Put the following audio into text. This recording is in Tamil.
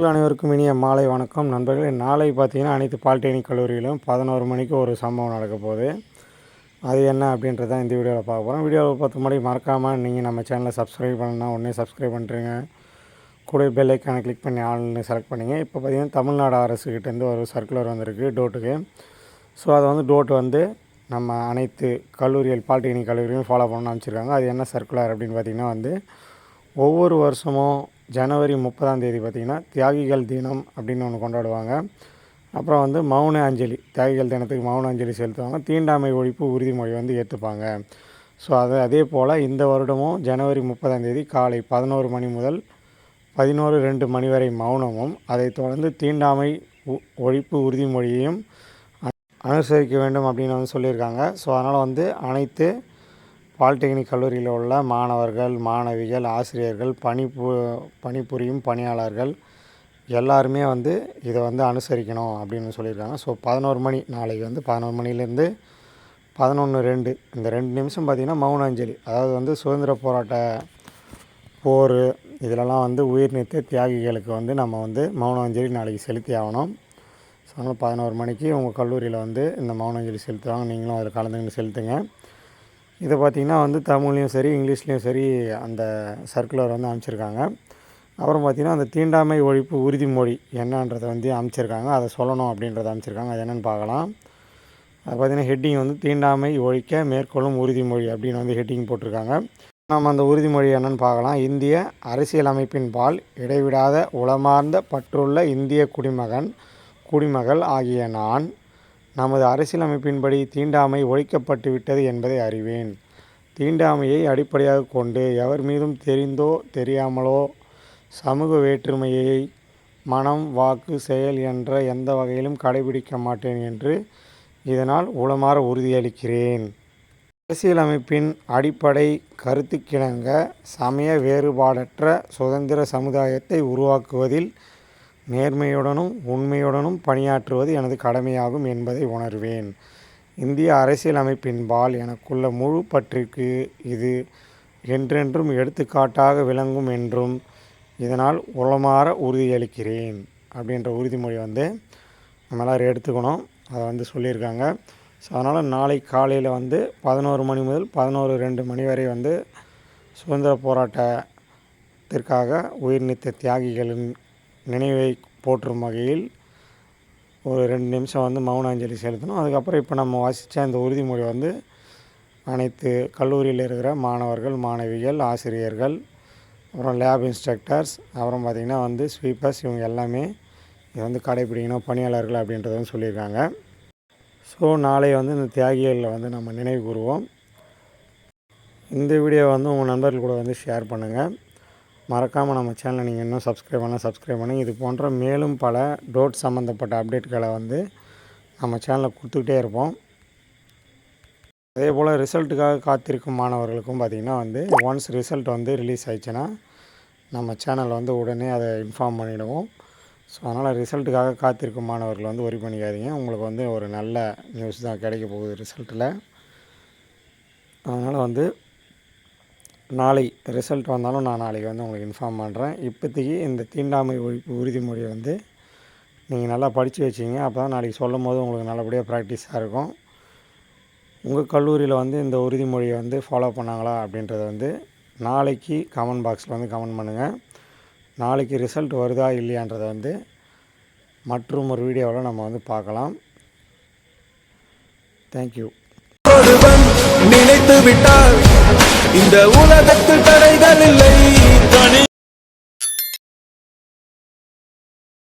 அனைவருக்கும் இனிய மாலை வணக்கம் நண்பர்களே. நாளை பார்த்தீங்கன்னா அனைத்து பாலிடெக்னிக் கல்லூரியிலும் 11 மணிக்கு ஒரு சம்பவம் நடக்க போகுது. அது என்ன அப்படின்றத இந்த வீடியோவில் பார்க்க போகிறோம். வீடியோவில் பார்த்து முன்னாடி மறக்காமல் நீங்கள் நம்ம சேனலை சப்ஸ்கிரைப் பண்ணணும்னா உடனே சப்ஸ்கிரைப் பண்ணுறீங்க. கூட பெல் ஐக்கானை கிளிக் பண்ணி ஆள்னு செலக்ட் பண்ணிங்க. இப்போ பார்த்தீங்கன்னா தமிழ்நாடு அரசுக்கிட்டேருந்து ஒரு சர்க்குலர் வந்திருக்கு டோட்டுக்கு. ஸோ அதை டோட்டு நம்ம அனைத்து கல்லூரிகள் பாலிடெக்னிக் கல்லூரியும் ஃபாலோ பண்ணணும்னு அமைச்சிருக்காங்க. அது என்ன சர்க்குலர் அப்படின்னு பார்த்திங்கன்னா ஒவ்வொரு வருஷமும் ஜனவரி 30 பார்த்திங்கன்னா தியாகிகள் தினம் அப்படின்னு ஒன்று கொண்டாடுவாங்க. அப்புறம் மௌன அஞ்சலி, தியாகிகள் தினத்துக்கு மௌன அஞ்சலி செலுத்துவாங்க. தீண்டாமை ஒழிப்பு உறுதிமொழி ஏற்றுப்பாங்க. ஸோ அதே போல் இந்த வருடமும் ஜனவரி 30 காலை 11 மணி முதல் 11:02 மணி வரை மௌனமும், அதைத் தொடர்ந்து தீண்டாமை ஒழிப்பு உறுதிமொழியையும் அனுசரிக்க வேண்டும் அப்படின்னு சொல்லியிருக்காங்க. ஸோ அதனால் அனைத்து பாலிடெக்னிக் கல்லூரியில் உள்ள மாணவர்கள், மாணவிகள், ஆசிரியர்கள், பணிபுரியும் பணியாளர்கள் எல்லாருமே இதை அனுசரிக்கணும் அப்படின்னு சொல்லியிருக்காங்க. ஸோ 11 மணி நாளைக்கு 11 மணிலேருந்து 11:02 இந்த 2 நிமிஷம் பார்த்திங்கன்னா மௌன அஞ்சலி. அதாவது சுதந்திர போராட்ட போர் இதிலலாம் உயிர் நீத்த தியாகிகளுக்கு நம்ம மௌன அஞ்சலி நாளைக்கு செலுத்தி ஆகணும். ஸோ அதனால் 11 மணிக்கு உங்கள் கல்லூரியில் இந்த மௌன அஞ்சலி செலுத்துவாங்க. நீங்களும் அதில் கலந்துக்கிட்டு செலுத்துங்க. இதை பார்த்திங்கன்னா தமிழ்லேயும் சரி இங்கிலீஷ்லேயும் சரி அந்த சர்க்குலர் அமைச்சிருக்காங்க. அப்புறம் பார்த்திங்கன்னா அந்த தீண்டாமை ஒழிப்பு உறுதிமொழி என்னன்றதை அமைச்சிருக்காங்க. அதை சொல்லணும் அப்படின்றத அமைச்சிருக்காங்க. அது என்னென்னு பார்க்கலாம். அது பார்த்திங்கன்னா ஹெட்டிங் தீண்டாமை ஒழிக்க மேற்கொள்ளும் உறுதிமொழி அப்படின்னு ஹெட்டிங் போட்டிருக்காங்க. நம்ம அந்த உறுதிமொழி என்னென்னு பார்க்கலாம். இந்திய அரசியலமைப்பின் பால் இடைவிடாத உளமார்ந்த பற்றுள்ள இந்திய குடிமகள் ஆகிய நான் நமது அரசியலமைப்பின்படி தீண்டாமை ஒழிக்கப்பட்டு விட்டது என்பதை அறிவேன். தீண்டாமையை அடிப்படையாக கொண்டு எவர் மீதும் தெரிந்தோ தெரியாமலோ சமூக வேற்றுமையை மனம், வாக்கு, செயல் என்ற எந்த வகையிலும் கடைபிடிக்க மாட்டேன் என்று இதனால் உளமாற உறுதியளிக்கிறேன். அரசியலமைப்பின் அடிப்படை கருத்துக்கிணங்க சமய வேறுபாடற்ற சுதந்திர சமுதாயத்தை உருவாக்குவதில் நேர்மையுடனும் உண்மையுடனும் பணியாற்றுவது எனது கடமையாகும் என்பதை உணர்வேன். இந்திய அரசியலமைப்பின்பால் எனக்குள்ள முழு பற்றிற்கு இது என்றென்றும் எடுத்துக்காட்டாக விளங்கும் என்றும் இதனால் உளமாற உறுதியளிக்கிறேன் அப்படின்ற உறுதிமொழி நம்ம எல்லோரும் எடுத்துக்கணும். அதை சொல்லியிருக்காங்க. ஸோ அதனால் நாளை காலையில் 11 மணி முதல் 11:02 மணி வரை சுதந்திர போராட்டத்திற்காக உயிர் நீத்த தியாகிகளின் நினைவை போற்றும் வகையில் ஒரு 2 நிமிஷம் மௌன அஞ்சலி செலுத்தணும். அதுக்கப்புறம் இப்போ நம்ம வாசித்த இந்த உறுதிமொழி அனைத்து கல்லூரியில் இருக்கிற மாணவர்கள், மாணவிகள், ஆசிரியர்கள், அப்புறம் லேப் இன்ஸ்ட்ரக்டர்ஸ், அப்புறம் பார்த்திங்கன்னா ஸ்வீப்பர்ஸ் இவங்க எல்லாமே இதை கடைப்பிடிக்கணும், பணியாளர்கள் அப்படின்றத சொல்லியிருக்காங்க. ஸோ நாளை இந்த தியாகிகளில் நம்ம நினைவு கூறுவோம். இந்த வீடியோ உங்கள் நண்பர்கள் கூட ஷேர் பண்ணுங்கள். மறக்காமல் நம்ம சேனலை நீங்கள் இன்னும் சப்ஸ்கிரைப் பண்ணுங்கள். இது போன்ற மேலும் பல டோட் சம்மந்தப்பட்ட அப்டேட்களை நம்ம சேனலில் கொடுத்துக்கிட்டே இருப்போம். அதே போல் ரிசல்ட்டுக்காக காத்திருக்கும் மாணவர்களுக்கும் பார்த்திங்கன்னா ஒன்ஸ் ரிசல்ட் ரிலீஸ் ஆயிடுச்சுன்னா நம்ம சேனலில் உடனே அதை இன்ஃபார்ம் பண்ணிவிடுவோம். ஸோ அதனால் ரிசல்ட்டுக்காக காத்திருக்கும் மாணவர்கள் ஒரி பண்ணிக்காதீங்க. உங்களுக்கு ஒரு நல்ல நியூஸ் தான் கிடைக்க போகுது ரிசல்ட்டில். அதனால் நாளை ரிசல்ட் வந்தாலும் நான் நாளைக்கு உங்களுக்கு இன்ஃபார்ம் பண்ணுறேன். இப்போதைக்கு இந்த தீண்டாமை ஒழிப்பு உறுதிமொழியை நீங்கள் நல்லா படித்து வச்சிங்க. அப்போ தான் நாளைக்கு சொல்லும் போது உங்களுக்கு நல்லபடியாக ப்ராக்டிஸாக இருக்கும். உங்கள் கல்லூரியில் இந்த உறுதிமொழியை ஃபாலோ பண்ணாங்களா அப்படின்றத நாளைக்கு கமெண்ட் பாக்ஸில் கமெண்ட் பண்ணுங்கள். நாளைக்கு ரிசல்ட் வருதா இல்லையான்றதை மற்றும் ஒரு வீடியோவில் நம்ம பார்க்கலாம். தேங்க்யூ. நினைத்து விட்டால் இந்த உலகத்தில் தடைகள் இல்லை.